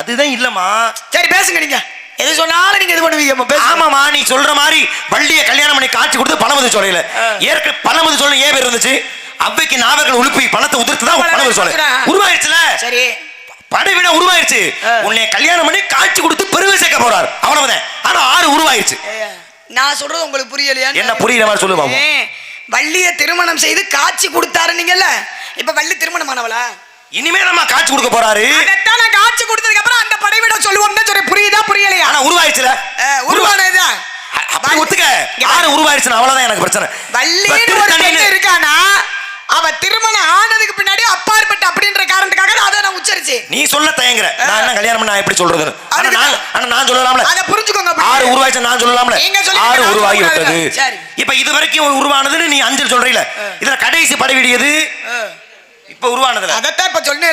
அதுதான் இல்லம்மா. சரி பேசுங்க, நீங்க எது சொன்னாலும் நீங்க இது பண்ணுவீங்க. ஆமாமா, நீ சொல்ற மாதிரி வள்ளிய கல்யாணம் பண்ணி காட்சி கொடுத்து பணமது சொல்லையில ஏற்கனவே பணமது சொல்ல ஏன் பேர் இருந்துச்சு? அவ்வைக்கு நாவர்கள் உழுப்பி பணத்தை உதிர்த்து தான் பணமது சொல்ல உருவாயிருச்சுல. சரி, படைவிட உருவாயிருச்சு. உன்னை கல்யாணம் பண்ணி காட்சி கொடுத்து பெருமை சேர்க்க போறாரு, அவ்வளவுதான். ஆனா 6 உருவாயிருச்சு. நான் சொல்றது உங்களுக்கு புரியலையா? என்ன புரியுற மாதிரி சொல்லு பாப்போம். வள்ளிய திருமணம் செய்து காட்சி கொடுத்தாரு நீங்கல்ல, இப்ப வள்ளி திருமணம் ஆனவளா? இனிமே நம்ம காட்சி கொடுக்க போறாரு. அதத்தான் நான் காட்சி கொடுத்ததுக்கு அப்புறம் அந்த படைவிட சொல்லுவோம்னு சொல்லி புரியுதா புரியலையா? ஆனா உருவாயிருச்சுல. உருவானதா அப்படி ஒத்துக்க. 6 உருவாயிருச்சுனா அவ்வளவுதான் எனக்கு பிரச்சனை. வள்ளின்னு ஒரு பெண் இருக்கானா, அவ திருமணம் ஆனதுக்கு பின்னாடி அப்பாற்பட்ட அப்படின்ற காரணத்துக்காக அதை நான் உச்சரிச்சு நீ சொல்ல தயங்குற. நான் என்ன கல்யாணம் பண்ண எப்படி சொல்றது? ஆனா நான் சொல்லலாம்ல. அத புரிஞ்சுக்கோங்க. 6 உருவாயிருச்சு நான் சொல்லலாம்ல. 6 உருவாகி விட்டது. இப்ப இது வரைக்கும் உருவானதுன்னு நீ 5 சொல்றீல. இதுல கடைசி படைவிடியது இப்ப உருவானதுல. அதத்தான் இப்ப சொன்னேன்.